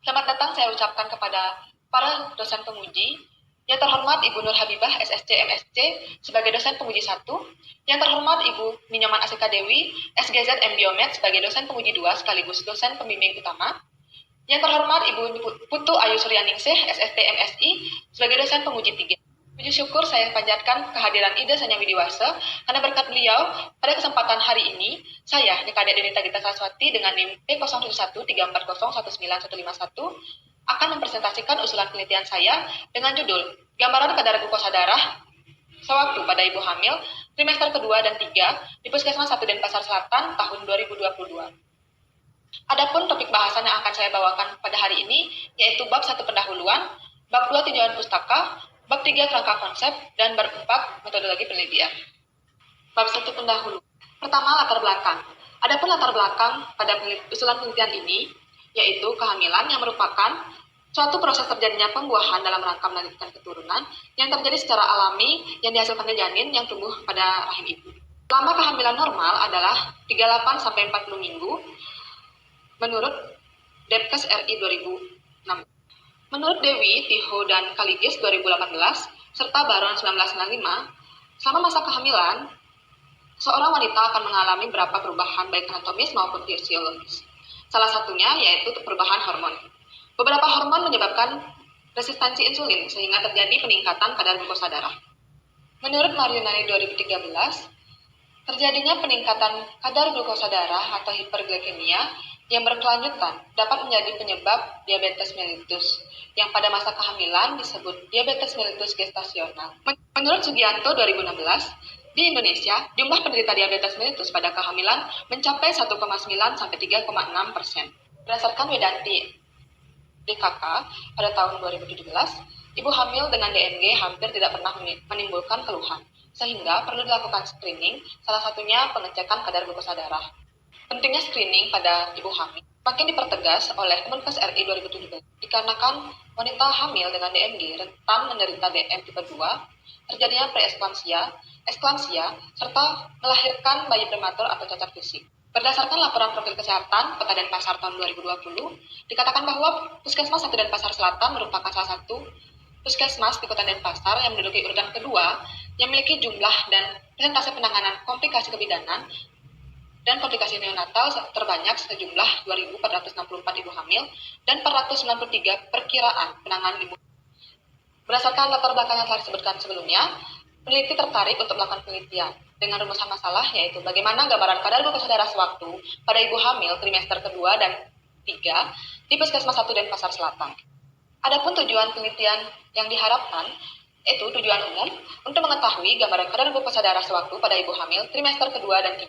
Selamat datang saya ucapkan kepada para dosen penguji. Yang terhormat Ibu Nur Habibah, SSC MSc, sebagai dosen penguji 1. Yang terhormat Ibu Minyoman Asika Dewi, SGZ MBiomed, sebagai dosen penguji 2 sekaligus dosen pembimbing utama. Yang terhormat Ibu Putu Ayu Suryaningsih, SST MSI, sebagai dosen penguji 3. Puji syukur saya panjatkan kehadiran Ida Sanya Widiwasa, karena berkat beliau, pada kesempatan hari ini, saya, Dekade Denita Gita Saraswati, dengan NIM P0713401951, akan mempresentasikan usulan penelitian saya dengan judul Gambaran Kadar Glukosa Darah Sewaktu pada Ibu Hamil, trimester kedua dan 3 di Puskesmas 1 Denpasar Selatan tahun 2022. Adapun topik bahasan yang akan saya bawakan pada hari ini yaitu bab 1 pendahuluan, bab 2 tinjauan pustaka, bab 3 kerangka konsep, dan bab 4 metodologi penelitian. Bab 1 pendahuluan. Pertama, latar belakang. Adapun latar belakang pada usulan penelitian ini yaitu kehamilan yang merupakan suatu proses terjadinya pembuahan dalam rangka melanjutkan keturunan yang terjadi secara alami yang dihasilkan dari janin yang tumbuh pada rahim ibu. Lama kehamilan normal adalah 38-40 minggu menurut Depkes RI 2006. Menurut Dewi, Tiho, dan Kaligis 2018, serta Baron 1995, selama masa kehamilan, seorang wanita akan mengalami beberapa perubahan baik anatomis maupun fisiologis. Salah satunya yaitu perubahan hormon. Beberapa hormon menyebabkan resistensi insulin sehingga terjadi peningkatan kadar glukosa darah. Menurut Mariunani 2013, terjadinya peningkatan kadar glukosa darah atau hiperglikemia yang berkelanjutan dapat menjadi penyebab diabetes mellitus yang pada masa kehamilan disebut diabetes mellitus gestasional. Menurut Sugianto 2016, di Indonesia, jumlah penderita diabetes mellitus pada kehamilan mencapai 1,9 sampai 3,6%. Berdasarkan Wedanti DKK pada tahun 2017, ibu hamil dengan DMG hampir tidak pernah menimbulkan keluhan, sehingga perlu dilakukan screening, salah satunya pengecekan kadar glukosa darah. Pentingnya screening pada ibu hamil makin dipertegas oleh Kemenkes RI 2017 dikarenakan wanita hamil dengan DMG rentan menderita DM tipe 2, terjadinya preeklampsia, eklampsia, serta melahirkan bayi prematur atau cacat fisik. Berdasarkan laporan profil kesehatan Kota Denpasar tahun 2020, dikatakan bahwa Puskesmas 1 Denpasar Selatan merupakan salah satu puskesmas di Kota Denpasar yang menduduki urutan kedua yang memiliki jumlah dan persentase penanganan komplikasi kebidanan dan komplikasi neonatal terbanyak sejumlah 2.464 ibu hamil dan 493 perkiraan penanganan ibu. Berdasarkan latar belakang yang telah disebutkan sebelumnya, peneliti tertarik untuk melakukan penelitian dengan rumusan masalah yaitu bagaimana gambaran kadar glukosa darah sewaktu pada ibu hamil trimester kedua dan 3 di Puskesmas 1 Denpasar Selatan. Adapun tujuan penelitian yang diharapkan yaitu tujuan umum untuk mengetahui gambaran kadar glukosa darah sewaktu pada ibu hamil trimester kedua dan 3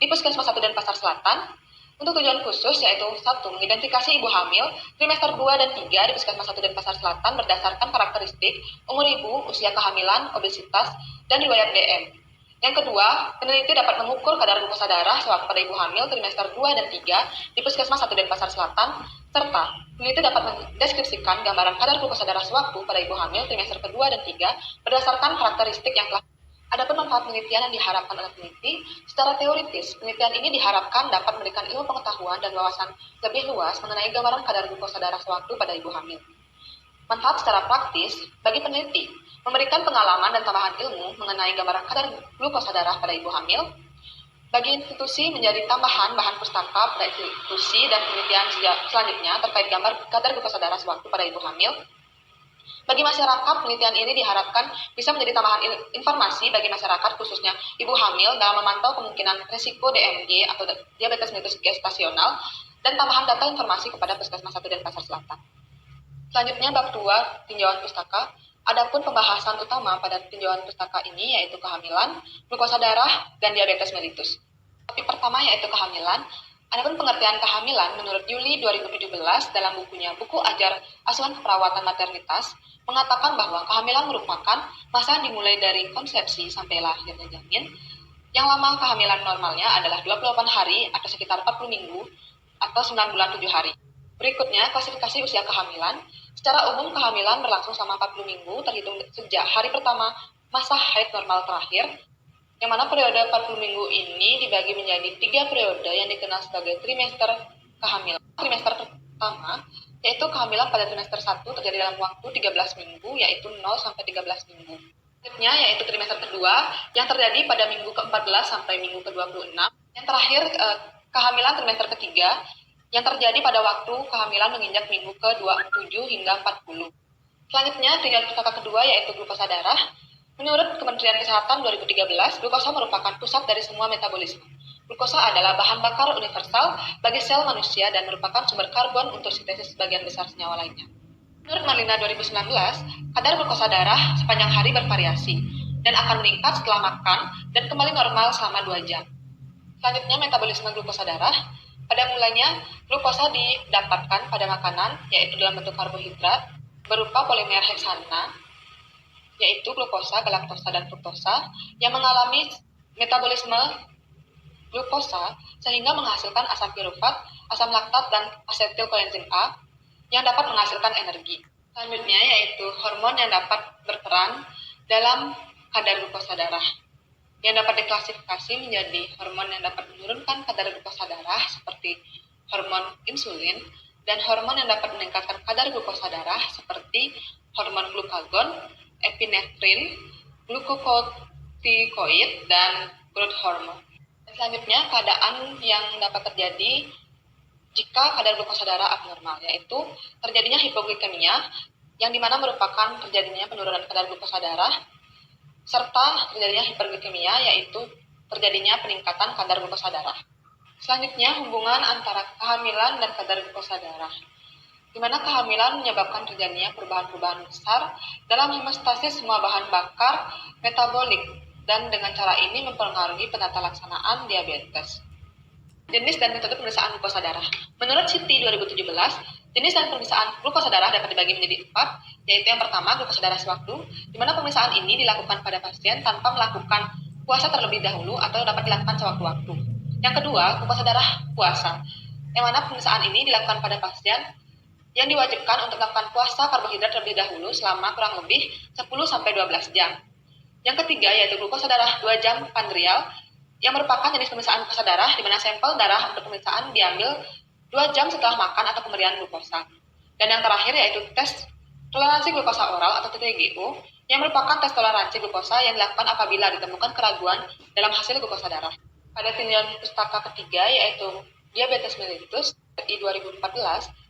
di Puskesmas 1 Denpasar Selatan. Untuk tujuan khusus yaitu 1. Mengidentifikasi ibu hamil trimester 2 dan 3 di Puskesmas 1 Denpasar Selatan berdasarkan karakteristik umur ibu, usia kehamilan, obesitas, dan riwayat DM. Yang kedua, peneliti dapat mengukur kadar glukosa darah sewaktu pada ibu hamil trimester 2 dan 3 di Puskesmas 1 Denpasar Selatan, serta peneliti dapat mendeskripsikan gambaran kadar glukosa darah sewaktu pada ibu hamil trimester kedua dan 3 berdasarkan karakteristik yang telah. Adapun manfaat penelitian yang diharapkan oleh peneliti, secara teoritis, penelitian ini diharapkan dapat memberikan ilmu pengetahuan dan wawasan lebih luas mengenai gambaran kadar glukosa darah sewaktu pada ibu hamil. Manfaat secara praktis, bagi peneliti, memberikan pengalaman dan tambahan ilmu mengenai gambaran kadar glukosa darah pada ibu hamil. Bagi institusi menjadi tambahan bahan pustaka pada institusi dan penelitian selanjutnya terkait gambar kadar glukosa darah sewaktu pada ibu hamil. Bagi masyarakat, penelitian ini diharapkan bisa menjadi tambahan informasi bagi masyarakat khususnya ibu hamil dalam memantau kemungkinan resiko DMG atau diabetes mellitus gestasional dan tambahan data informasi kepada Puskesmas 1 Denpasar Selatan. Selanjutnya bab 2 tinjauan pustaka. Adapun pembahasan utama pada tinjauan pustaka ini yaitu kehamilan, glukosa darah, dan diabetes mellitus. Topik pertama yaitu kehamilan. Adapun pengertian kehamilan menurut Juli 2017 dalam bukunya Buku Ajar Asuhan Keperawatan Maternitas mengatakan bahwa kehamilan merupakan masa yang dimulai dari konsepsi sampai lahirnya janin, yang lama kehamilan normalnya adalah 28 hari atau sekitar 40 minggu atau 9 bulan 7 hari. Berikutnya, klasifikasi usia kehamilan. Secara umum, kehamilan berlangsung selama 40 minggu terhitung sejak hari pertama masa haid normal terakhir, yang mana periode 40 minggu ini dibagi menjadi 3 periode yang dikenal sebagai trimester kehamilan. Trimester pertama yaitu kehamilan pada trimester 1 terjadi dalam waktu 13 minggu, yaitu 0 sampai 13 minggu. Selanjutnya yaitu trimester kedua yang terjadi pada minggu ke-14 sampai minggu ke-26. Yang terakhir kehamilan trimester ketiga yang terjadi pada waktu kehamilan menginjak minggu ke-27 hingga 40. Selanjutnya tujuan pustaka kedua yaitu glukosa darah. Menurut Kementerian Kesehatan 2013, glukosa merupakan pusat dari semua metabolisme. Glukosa adalah bahan bakar universal bagi sel manusia dan merupakan sumber karbon untuk sintesis sebagian besar senyawa lainnya. Menurut Marlina 2019, kadar glukosa darah sepanjang hari bervariasi dan akan meningkat setelah makan dan kembali normal selama 2 jam. Selanjutnya metabolisme glukosa darah. Pada mulanya, glukosa didapatkan pada makanan, yaitu dalam bentuk karbohidrat, berupa polimer heksana, yaitu glukosa, galaktosa, dan fruktosa, yang mengalami metabolisme glukosa sehingga menghasilkan asam pirufat, asam laktat, dan asetil koenzim A yang dapat menghasilkan energi. Selanjutnya yaitu hormon yang dapat berperan dalam kadar glukosa darah, yang dapat diklasifikasi menjadi hormon yang dapat menurunkan kadar glukosa darah seperti hormon insulin dan hormon yang dapat meningkatkan kadar glukosa darah seperti hormon glukagon, epinefrin, glukokortikoid, dan growth hormone. Selanjutnya, keadaan yang dapat terjadi jika kadar glukosa darah abnormal, yaitu terjadinya hipoglikemia, yang dimana merupakan terjadinya penurunan kadar glukosa darah, serta terjadinya hiperglikemia, yaitu terjadinya peningkatan kadar glukosa darah. Selanjutnya, hubungan antara kehamilan dan kadar glukosa darah, di mana kehamilan menyebabkan terjadinya perubahan-perubahan besar dalam hemostasis semua bahan bakar metabolik, dan dengan cara ini mempengaruhi penata laksanaan diabetes. Jenis dan metode pemeriksaan glukosa darah. Menurut CT 2017, jenis dan pemeriksaan glukosa darah dapat dibagi menjadi 4, yaitu yang pertama glukosa darah sewaktu, di mana pemeriksaan ini dilakukan pada pasien tanpa melakukan puasa terlebih dahulu atau dapat dilakukan sewaktu-waktu. Yang kedua, glukosa darah puasa, yang mana pemeriksaan ini dilakukan pada pasien yang diwajibkan untuk melakukan puasa karbohidrat terlebih dahulu selama kurang lebih 10-12 jam. Yang ketiga yaitu glukosa darah 2 jam pandrial, yang merupakan jenis pemeriksaan glukosa darah di mana sampel darah untuk pemeriksaan diambil 2 jam setelah makan atau pemberian glukosa. Dan yang terakhir yaitu tes toleransi glukosa oral atau TTGO, yang merupakan tes toleransi glukosa yang dilakukan apabila ditemukan keraguan dalam hasil glukosa darah. Pada tinjauan pustaka ketiga yaitu diabetes mellitus di 2014,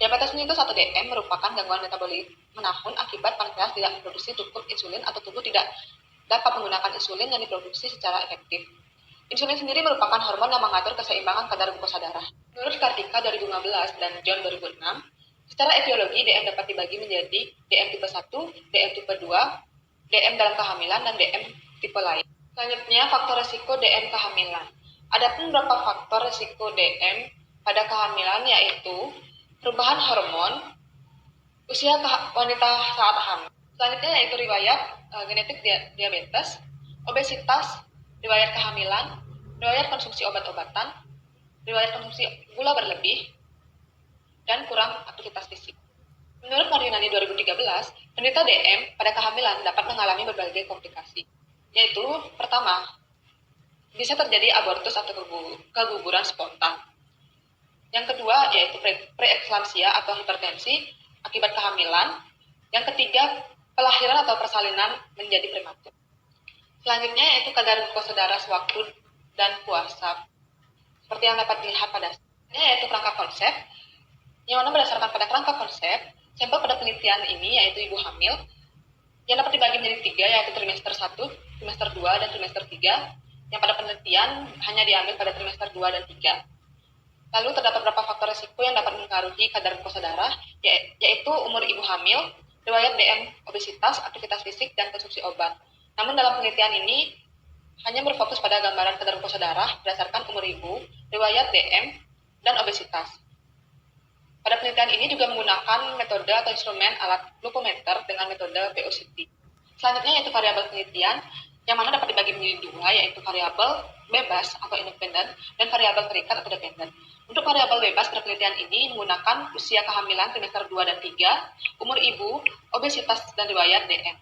diabetes mellitus atau DM merupakan gangguan metabolik menahun akibat pankreas tidak memproduksi cukup insulin atau tubuh tidak dapat menggunakan insulin yang diproduksi secara efektif. Insulin sendiri merupakan hormon yang mengatur keseimbangan kadar glukosa darah. Menurut Kartika 2015 dan John 2006, secara etiologi DM dapat dibagi menjadi DM tipe 1, DM tipe 2, DM dalam kehamilan, dan DM tipe lain. Selanjutnya, faktor risiko DM kehamilan. Adapun beberapa faktor risiko DM pada kehamilan yaitu perubahan hormon, usia wanita saat hamil. Selanjutnya yaitu riwayat genetik diabetes, obesitas, riwayat kehamilan, riwayat konsumsi obat-obatan, riwayat konsumsi gula berlebih, dan kurang aktivitas fisik. Menurut Mariunani 2013, penderita DM pada kehamilan dapat mengalami berbagai komplikasi, yaitu pertama, bisa terjadi abortus atau keguguran spontan. Yang kedua yaitu preeklamsia atau hipertensi akibat kehamilan. Yang ketiga, kelahiran atau persalinan menjadi prematur. Selanjutnya yaitu kadar glukosa darah sewaktu dan puasa. Seperti yang dapat dilihat pada yaitu kerangka konsep, yang mana berdasarkan pada kerangka konsep, sampel pada penelitian ini yaitu ibu hamil, yang dapat dibagi menjadi 3 yaitu trimester 1, trimester 2, dan trimester 3, yang pada penelitian hanya diambil pada trimester 2 dan 3. Lalu terdapat beberapa faktor risiko yang dapat mempengaruhi kadar glukosa darah, yaitu umur ibu hamil, riwayat DM, obesitas, aktivitas fisik, dan konsumsi obat. Namun dalam penelitian ini hanya berfokus pada gambaran kadar glukosa darah berdasarkan umur ibu, riwayat DM, dan obesitas. Pada penelitian ini juga menggunakan metode atau instrumen alat glukometer dengan metode VOCT. Selanjutnya yaitu variabel penelitian, yang mana dapat dibagi menjadi 2, yaitu variabel bebas atau independen dan variabel terikat atau dependen. Untuk variabel bebas pada penelitian ini menggunakan usia kehamilan trimester 2 dan 3, umur ibu, obesitas, dan riwayat DM.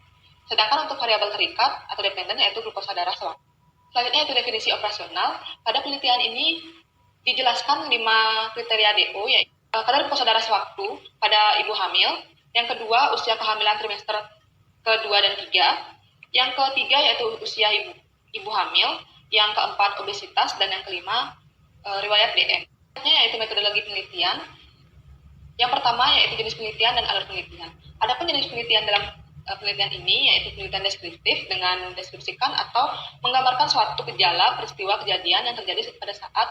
Sedangkan untuk variabel terikat atau dependen yaitu glukosa darah sewaktu. Selanjutnya yaitu definisi operasional. Pada penelitian ini dijelaskan 5 kriteria DO, yaitu kadar glukosa darah sewaktu pada ibu hamil, yang kedua usia kehamilan trimester kedua dan tiga, yang ketiga yaitu usia ibu hamil, yang keempat obesitas, dan yang kelima riwayat DM. Yaitu metodologi penelitian. Yang pertama yaitu jenis penelitian dan alur penelitian. Adapun jenis penelitian dalam penelitian ini yaitu penelitian deskriptif dengan mendeskripsikan atau menggambarkan suatu gejala peristiwa kejadian yang terjadi pada saat.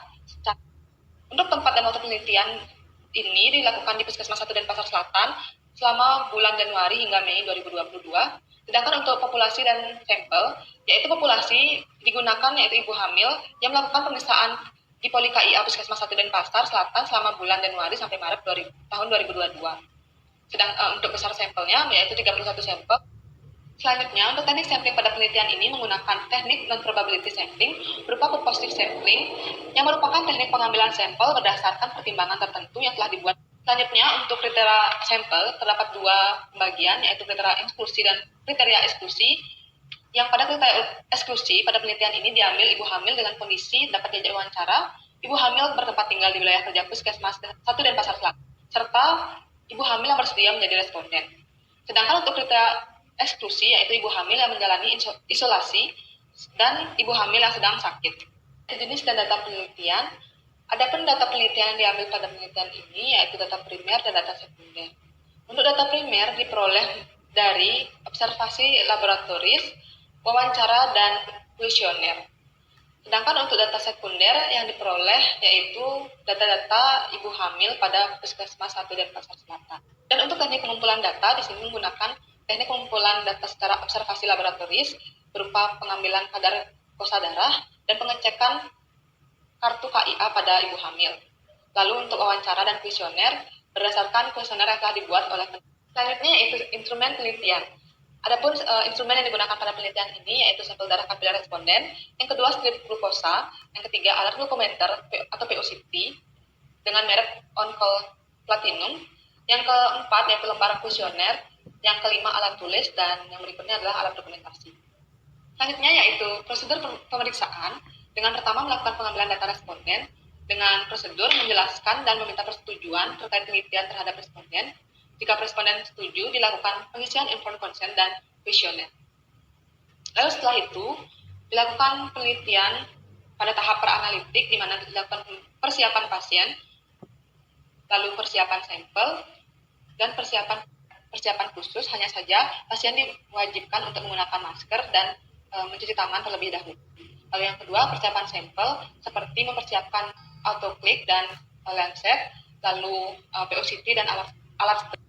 Untuk tempat dan waktu penelitian ini dilakukan di Puskesmas 1 Denpasar Selatan selama bulan Januari hingga Mei 2022. Sedangkan untuk populasi dan sampel, yaitu populasi digunakan yaitu ibu hamil yang melakukan pemeriksaan di Poli KIA Puskesmas 1 Denpasar Selatan selama bulan Januari sampai Maret tahun 2022. Untuk besar sampelnya yaitu 31 sampel. Selanjutnya, untuk teknik sampling pada penelitian ini menggunakan teknik non-probability sampling berupa purposive sampling yang merupakan teknik pengambilan sampel berdasarkan pertimbangan tertentu yang telah dibuat. Selanjutnya, untuk kriteria sampel terdapat dua pembagian, yaitu kriteria inklusi dan kriteria eksklusi. Yang pada kriteria eksklusi pada penelitian ini diambil ibu hamil dengan kondisi dapat diajak wawancara, ibu hamil bertempat tinggal di wilayah kerja Puskesmas 1 Denpasar Selatan, serta ibu hamil yang bersedia menjadi responden. Sedangkan untuk kriteria eksklusi yaitu ibu hamil yang menjalani isolasi dan ibu hamil yang sedang sakit. Jenis dan data penelitian. Adapun data penelitian yang diambil pada penelitian ini yaitu data primer dan data sekunder. Untuk data primer diperoleh dari observasi laboratoris, wawancara, dan kuesioner. Sedangkan untuk data sekunder yang diperoleh yaitu data-data ibu hamil pada Puskesmas 1 Denpasar Selatan. Dan untuk teknik pengumpulan data di sini menggunakan teknik pengumpulan data secara observasi laboratoris berupa pengambilan kadar glukosa darah dan pengecekan kartu KIA pada ibu hamil. Lalu untuk wawancara dan kuesioner berdasarkan kuesioner yang telah dibuat oleh selanjutnya yaitu instrumen penelitian. Adapun instrumen yang digunakan pada penelitian ini yaitu sampel darah kapiler responden, yang kedua strip glukosa, yang ketiga alat glukometer atau POCT dengan merek OnCall Platinum, yang keempat yaitu lembar kuesioner, yang kelima alat tulis, dan yang berikutnya adalah alat dokumentasi. Selanjutnya yaitu prosedur pemeriksaan dengan pertama melakukan pengambilan data responden dengan prosedur menjelaskan dan meminta persetujuan terkait penelitian terhadap responden. Jika responden setuju, dilakukan pengisian informed consent dan kuesioner. Lalu setelah itu, dilakukan penelitian pada tahap pra-analitik di mana dilakukan persiapan pasien, lalu persiapan sampel, dan persiapan khusus. Hanya saja pasien diwajibkan untuk menggunakan masker dan mencuci tangan terlebih dahulu. Lalu yang kedua, persiapan sampel seperti mempersiapkan autoclave dan lancet, lalu POCT dan alat.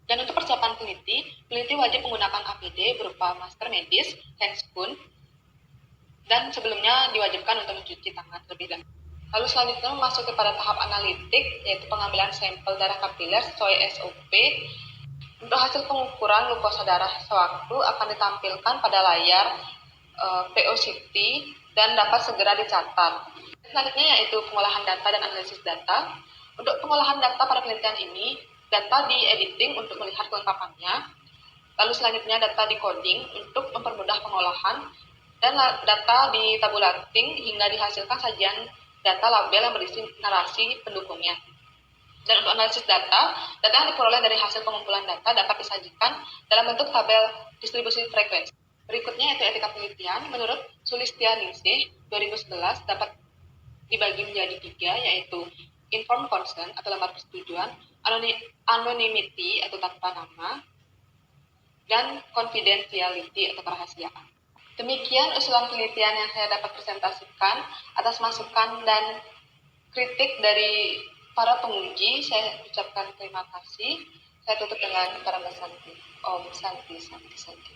Dan untuk persiapan peneliti wajib menggunakan APD berupa masker medis, handscoon, dan sebelumnya diwajibkan untuk mencuci tangan terlebih dahulu. Lalu selanjutnya masuk kepada tahap analitik, yaitu pengambilan sampel darah kapiler sesuai SOP. Untuk hasil pengukuran glukosa darah sewaktu akan ditampilkan pada layar POCT dan dapat segera dicatat. Selanjutnya yaitu pengolahan data dan analisis data. Untuk pengolahan data pada penelitian ini, data di-editing untuk melihat kelengkapannya. Lalu selanjutnya data di-coding untuk mempermudah pengolahan, dan data di-tabulating hingga dihasilkan sajian data label yang berisi narasi pendukungnya. Dan untuk analisis data yang diperoleh dari hasil pengumpulan data dapat disajikan dalam bentuk tabel distribusi frekuensi. Berikutnya yaitu etika penelitian. Menurut Sulistianingsih 2011 dapat dibagi menjadi 3, yaitu informed consent atau lembar persetujuan, anonymity atau tanpa nama, dan confidentiality atau kerahasiaan. Demikian usulan penelitian yang saya dapat presentasikan. Atas masukan dan kritik dari para penguji, saya ucapkan terima kasih. Saya tutup dengan para Santi. Om Santi Santi Santi.